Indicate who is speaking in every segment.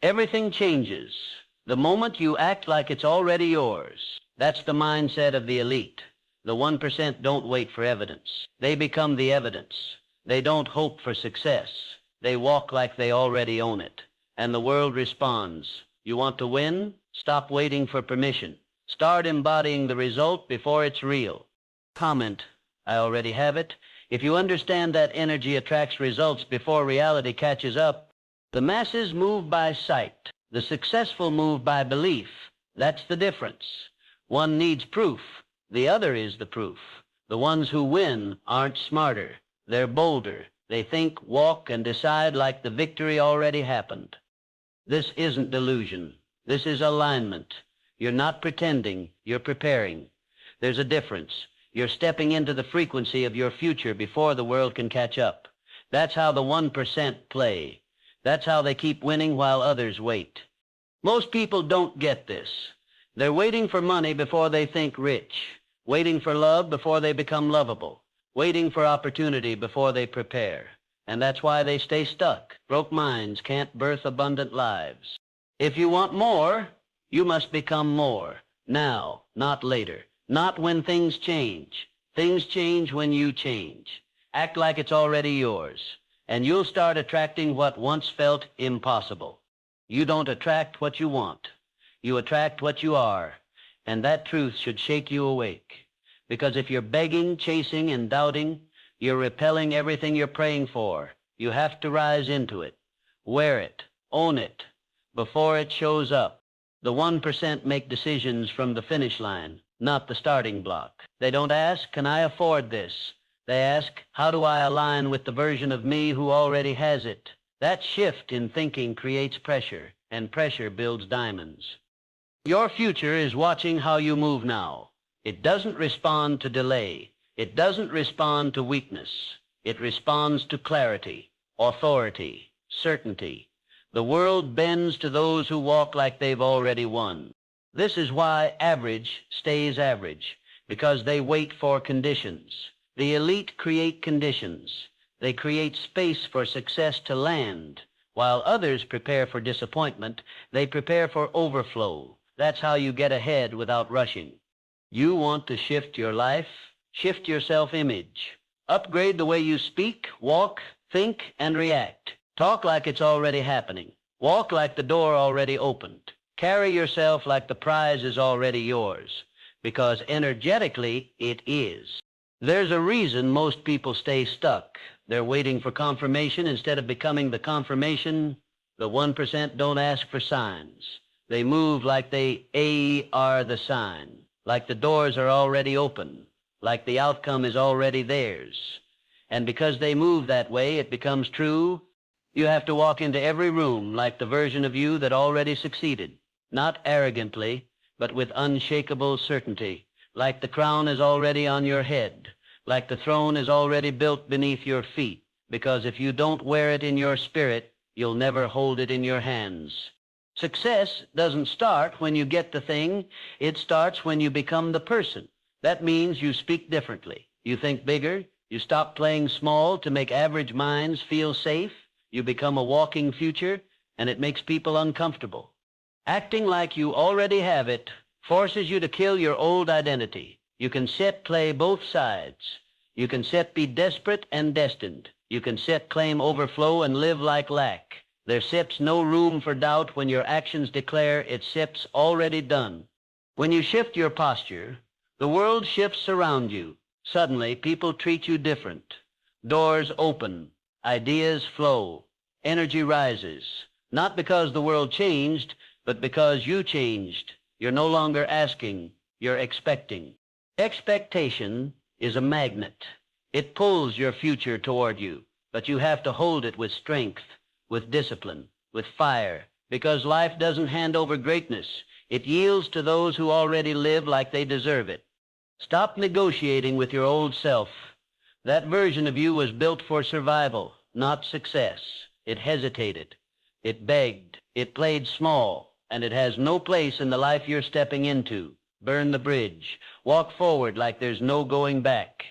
Speaker 1: Everything changes the moment you act like it's already yours. That's the mindset of the elite. The 1% don't wait for evidence. They become the evidence. They don't hope for success. They walk like they already own it. And the world responds. You want to win? Stop waiting for permission. Start embodying the result before it's real. Comment, I already have it. If you understand that energy attracts results before reality catches up, the masses move by sight. The successful move by belief. That's the difference. One needs proof. The other is the proof. The ones who win aren't smarter. They're bolder. They think, walk, and decide like the victory already happened. This isn't delusion. This is alignment. You're not pretending. You're preparing. There's a difference. You're stepping into the frequency of your future before the world can catch up. That's how the 1% play. That's how they keep winning while others wait. Most people don't get this. They're waiting for money before they think rich, waiting for love before they become lovable, waiting for opportunity before they prepare. And that's why they stay stuck. Broke minds can't birth abundant lives. If you want more, you must become more. Now, not later. Not when things change. Things change when you change. Act like it's already yours. And you'll start attracting what once felt impossible. You don't attract what you want. You attract what you are. And that truth should shake you awake. Because if you're begging, chasing, and doubting, you're repelling everything you're praying for. You have to rise into it. Wear it. Own it. Before it shows up. The 1% make decisions from the finish line, not the starting block. They don't ask, can I afford this? They ask, how do I align with the version of me who already has it? That shift in thinking creates pressure, and pressure builds diamonds. Your future is watching how you move now. It doesn't respond to delay. It doesn't respond to weakness. It responds to clarity, authority, certainty. The world bends to those who walk like they've already won. This is why average stays average, because they wait for conditions. The elite create conditions. They create space for success to land. While others prepare for disappointment, they prepare for overflow. That's how you get ahead without rushing. You want to shift your life? Shift your self-image. Upgrade the way you speak, walk, think, and react. Talk like it's already happening. Walk like the door already opened. Carry yourself like the prize is already yours, because energetically it is. There's a reason most people stay stuck. They're waiting for confirmation instead of becoming the confirmation. The 1% don't ask for signs. They move like they are the sign, like the doors are already open, like the outcome is already theirs. And because they move that way, it becomes true. You have to walk into every room like the version of you that already succeeded, not arrogantly, but with unshakable certainty, like the crown is already on your head, like the throne is already built beneath your feet, because if you don't wear it in your spirit, you'll never hold it in your hands. Success doesn't start when you get the thing. It starts when you become the person. That means you speak differently. You think bigger. You stop playing small to make average minds feel safe. You become a walking future, and it makes people uncomfortable. Acting like you already have it forces you to kill your old identity. You can set play both sides. You can set be desperate and destined. You can set claim overflow and live like lack. There sips no room for doubt when your actions declare it sips already done. When you shift your posture, the world shifts around you. Suddenly, people treat you different. Doors open. Ideas flow. Energy rises. Not because the world changed, but because you changed. You're no longer asking. You're expecting. Expectation is a magnet. It pulls your future toward you, but you have to hold it with strength, with discipline, with fire, because life doesn't hand over greatness. It yields to those who already live like they deserve it. Stop negotiating with your old self. That version of you was built for survival, not success. It hesitated. It begged. It played small, and it has no place in the life you're stepping into. Burn the bridge. Walk forward like there's no going back.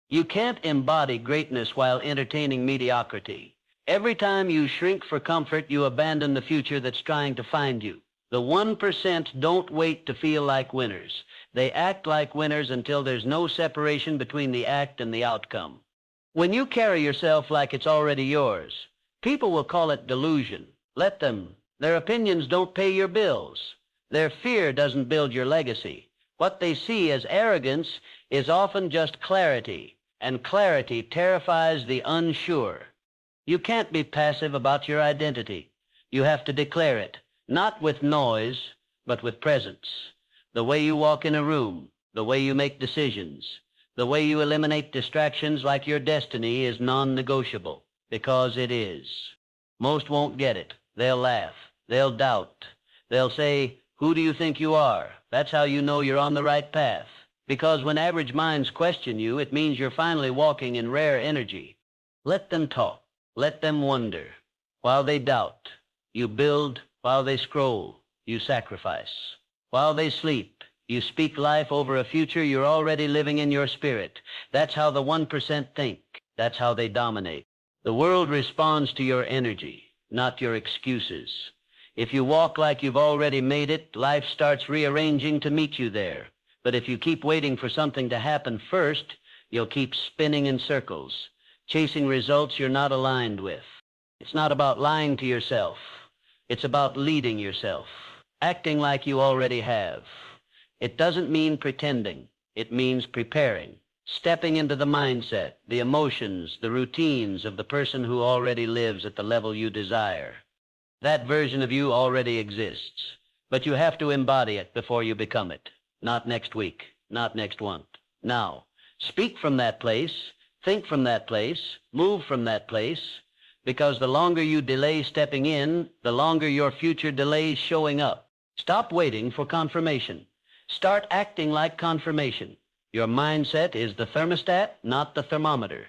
Speaker 1: You can't embody greatness while entertaining mediocrity. Every time you shrink for comfort, you abandon the future that's trying to find you. The 1% don't wait to feel like winners. They act like winners until there's no separation between the act and the outcome. When you carry yourself like it's already yours, people will call it delusion. Let them. Their opinions don't pay your bills. Their fear doesn't build your legacy. What they see as arrogance is often just clarity, and clarity terrifies the unsure. You can't be passive about your identity. You have to declare it, not with noise, but with presence. The way you walk in a room, the way you make decisions, the way you eliminate distractions like your destiny is non-negotiable, because it is. Most won't get it. They'll laugh. They'll doubt. They'll say, "Who do you think you are?" That's how you know you're on the right path. Because when average minds question you, it means you're finally walking in rare energy. Let them talk. Let them wonder. While they doubt, you build. While they scroll, you sacrifice. While they sleep, you speak life over a future you're already living in your spirit. That's how the 1% think. That's how they dominate. The world responds to your energy, not your excuses. If you walk like you've already made it, life starts rearranging to meet you there. But if you keep waiting for something to happen first, you'll keep spinning in circles, chasing results you're not aligned with. It's not about lying to yourself. It's about leading yourself, acting like you already have. It doesn't mean pretending. It means preparing, stepping into the mindset, the emotions, the routines of the person who already lives at the level you desire. That version of you already exists, but you have to embody it before you become it. Not next week, not next month. Now, speak from that place, think from that place, move from that place, because the longer you delay stepping in, the longer your future delays showing up. Stop waiting for confirmation. Start acting like confirmation. Your mindset is the thermostat, not the thermometer.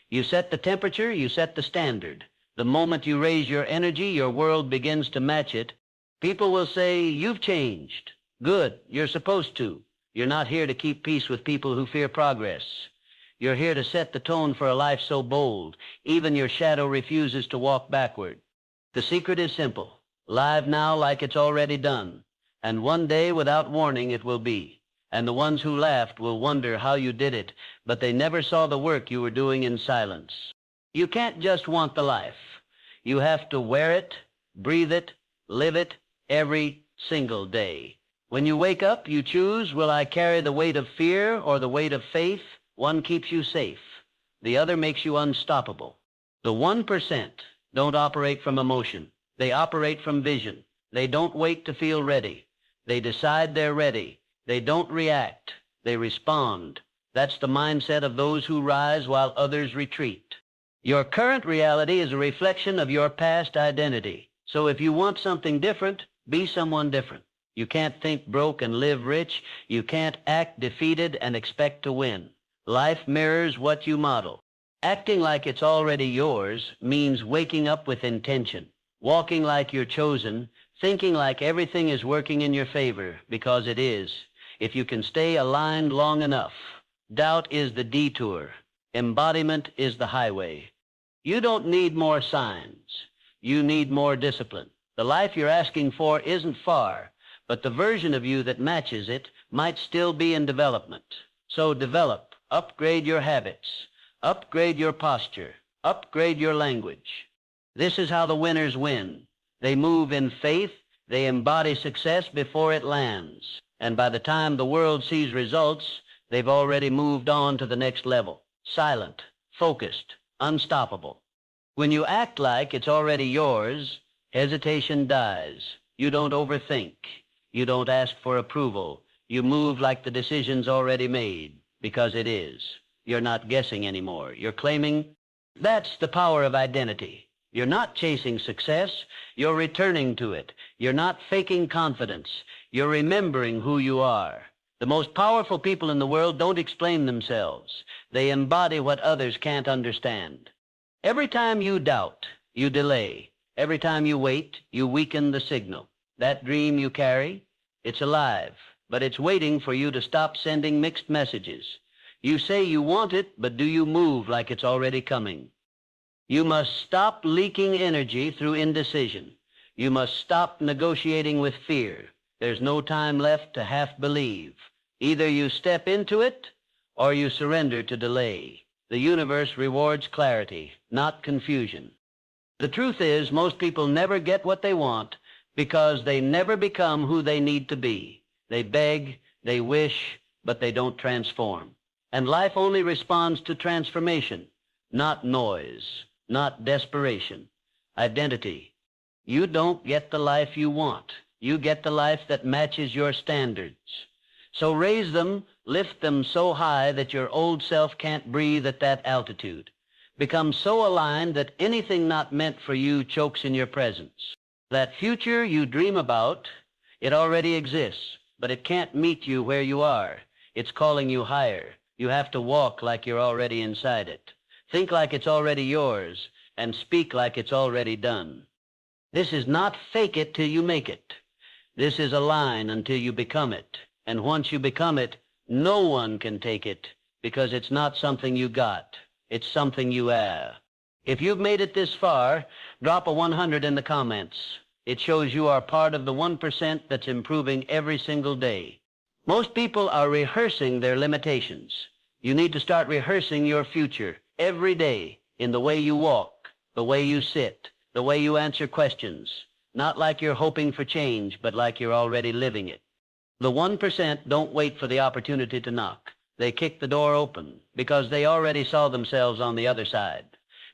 Speaker 1: You set the temperature, you set the standard. The moment you raise your energy, your world begins to match it. People will say, "You've changed." Good, you're supposed to. You're not here to keep peace with people who fear progress. You're here to set the tone for a life so bold, even your shadow refuses to walk backward. The secret is simple. Live now like it's already done. And one day, without warning, it will be. And the ones who laughed will wonder how you did it, but they never saw the work you were doing in silence. You can't just want the life. You have to wear it, breathe it, live it every single day. When you wake up, you choose, will I carry the weight of fear or the weight of faith? One keeps you safe. The other makes you unstoppable. The 1% don't operate from emotion. They operate from vision. They don't wait to feel ready. They decide they're ready. They don't react. They respond. That's the mindset of those who rise while others retreat. Your current reality is a reflection of your past identity. So if you want something different, be someone different. You can't think broke and live rich. You can't act defeated and expect to win. Life mirrors what you model. Acting like it's already yours means waking up with intention, walking like you're chosen, thinking like everything is working in your favor, because it is, if you can stay aligned long enough. Doubt is the detour. Embodiment is the highway. You don't need more signs. You need more discipline. The life you're asking for isn't far, but the version of you that matches it might still be in development. So develop. Upgrade your habits. Upgrade your posture. Upgrade your language. This is how the winners win. They move in faith. They embody success before it lands. And by the time the world sees results, they've already moved on to the next level. Silent, focused, unstoppable. When you act like it's already yours, hesitation dies. You don't overthink. You don't ask for approval. You move like the decision's already made. Because it is. You're not guessing anymore. You're claiming. That's the power of identity. You're not chasing success. You're returning to it. You're not faking confidence. You're remembering who you are. The most powerful people in the world don't explain themselves. They embody what others can't understand. Every time you doubt, you delay. Every time you wait, you weaken the signal. That dream you carry, it's alive. But it's waiting for you to stop sending mixed messages. You say you want it, but do you move like it's already coming? You must stop leaking energy through indecision. You must stop negotiating with fear. There's no time left to half believe. Either you step into it or you surrender to delay. The universe rewards clarity, not confusion. The truth is, most people never get what they want because they never become who they need to be. They beg, they wish, but they don't transform. And life only responds to transformation, not noise, not desperation. Identity. You don't get the life you want. You get the life that matches your standards. So raise them, lift them so high that your old self can't breathe at that altitude. Become so aligned that anything not meant for you chokes in your presence. That future you dream about, it already exists, but it can't meet you where you are. It's calling you higher. You have to walk like you're already inside it. Think like it's already yours, and speak like it's already done. This is not fake it till you make it. This is align until you become it. And once you become it, no one can take it, because it's not something you got. It's something you are. If you've made it this far, drop a 100 in the comments. It shows you are part of the 1% that's improving every single day. Most people are rehearsing their limitations. You need to start rehearsing your future every day in the way you walk, the way you sit, the way you answer questions. Not like you're hoping for change, but like you're already living it. The 1% don't wait for the opportunity to knock. They kick the door open because they already saw themselves on the other side.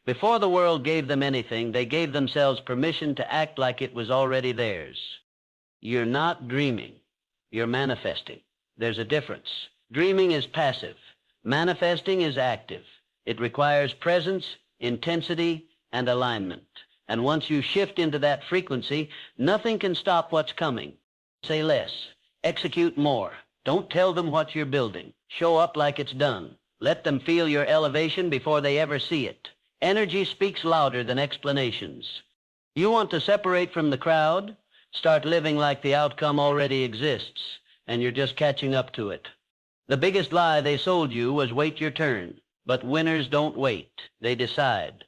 Speaker 1: Before the world gave them anything, they gave themselves permission to act like it was already theirs. You're not dreaming. You're manifesting. There's a difference. Dreaming is passive. Manifesting is active. It requires presence, intensity, and alignment. And once you shift into that frequency, nothing can stop what's coming. Say less. Execute more. Don't tell them what you're building. Show up like it's done. Let them feel your elevation before they ever see it. Energy speaks louder than explanations. You want to separate from the crowd? Start living like the outcome already exists, and you're just catching up to it. The biggest lie they sold you was wait your turn. But winners don't wait. They decide.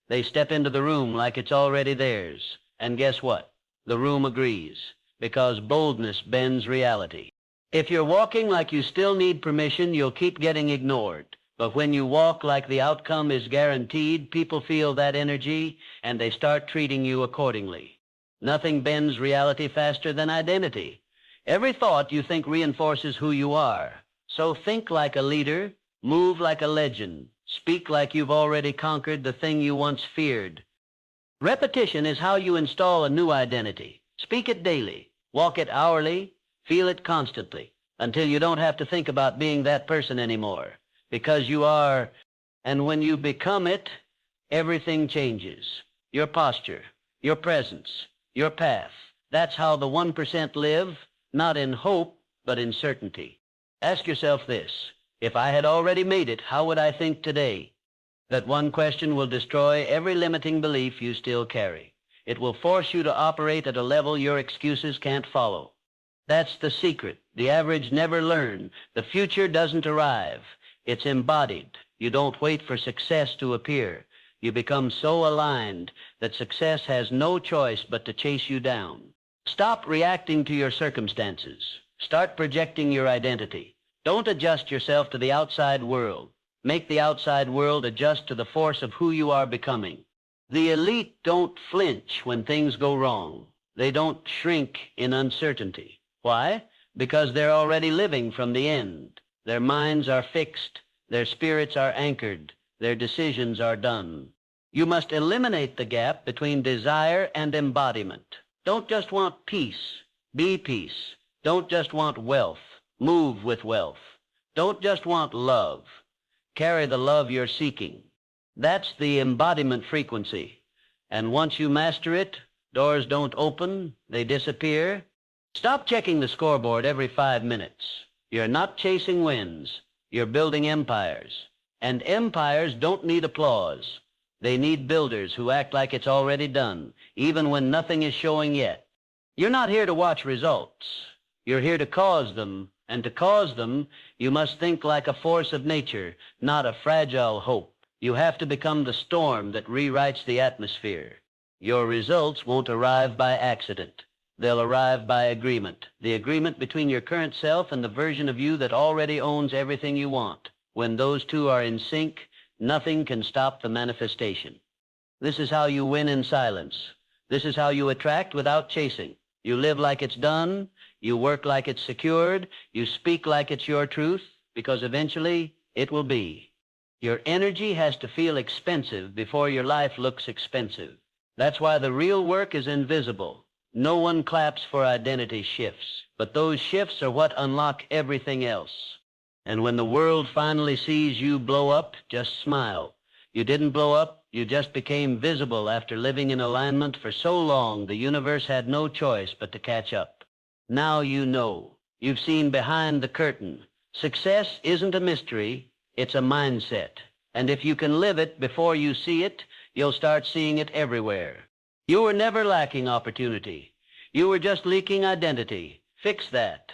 Speaker 1: They step into the room like it's already theirs. And guess what? The room agrees. Because boldness bends reality. If you're walking like you still need permission, you'll keep getting ignored. But when you walk like the outcome is guaranteed, people feel that energy, and they start treating you accordingly. Nothing bends reality faster than identity. Every thought you think reinforces who you are. So think like a leader, move like a legend, speak like you've already conquered the thing you once feared. Repetition is how you install a new identity. Speak it daily, walk it hourly, feel it constantly, until you don't have to think about being that person anymore, because you are. And when you become it, everything changes. Your posture, your presence, your path. That's how the 1% live, not in hope, but in certainty. Ask yourself this: if I had already made it, how would I think today? That one question will destroy every limiting belief you still carry. It will force you to operate at a level your excuses can't follow. That's the secret. The average never learn. The future doesn't arrive. It's embodied. You don't wait for success to appear. You become so aligned that success has no choice but to chase you down. Stop reacting to your circumstances. Start projecting your identity. Don't adjust yourself to the outside world. Make the outside world adjust to the force of who you are becoming. The elite don't flinch when things go wrong. They don't shrink in uncertainty. Why? Because they're already living from the end. Their minds are fixed. Their spirits are anchored. Their decisions are done. You must eliminate the gap between desire and embodiment. Don't just want peace. Be peace. Don't just want wealth. Move with wealth. Don't just want love. Carry the love you're seeking. That's the embodiment frequency. And once you master it, doors don't open, they disappear. Stop checking the scoreboard every 5 minutes. You're not chasing wins. You're building empires. And empires don't need applause. They need builders who act like it's already done, even when nothing is showing yet. You're not here to watch results. You're here to cause them. And to cause them, you must think like a force of nature, not a fragile hope. You have to become the storm that rewrites the atmosphere. Your results won't arrive by accident. They'll arrive by agreement. The agreement between your current self and the version of you that already owns everything you want. When those two are in sync, nothing can stop the manifestation. This is how you win in silence. This is how you attract without chasing. You live like it's done. You work like it's secured. You speak like it's your truth, because eventually it will be. Your energy has to feel expensive before your life looks expensive. That's why the real work is invisible. No one claps for identity shifts, but those shifts are what unlock everything else. And when the world finally sees you blow up, just smile. You didn't blow up, you just became visible after living in alignment for so long the universe had no choice but to catch up. Now you know. You've seen behind the curtain. Success isn't a mystery, it's a mindset. And if you can live it before you see it, you'll start seeing it everywhere. You were never lacking opportunity. You were just leaking identity. Fix that.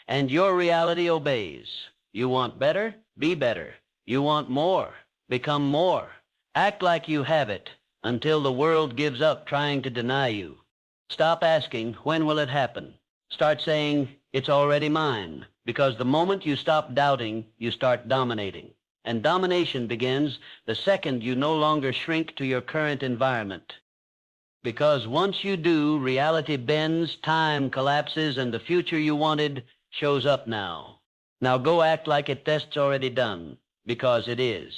Speaker 1: And your reality obeys. You want better? Be better. You want more? Become more. Act like you have it until the world gives up trying to deny you. Stop asking, when will it happen? Start saying, it's already mine. Because the moment you stop doubting, you start dominating. And domination begins the second you no longer shrink to your current environment. Because once you do, reality bends, time collapses, and the future you wanted shows up now. Now go act like test's already done, because it is.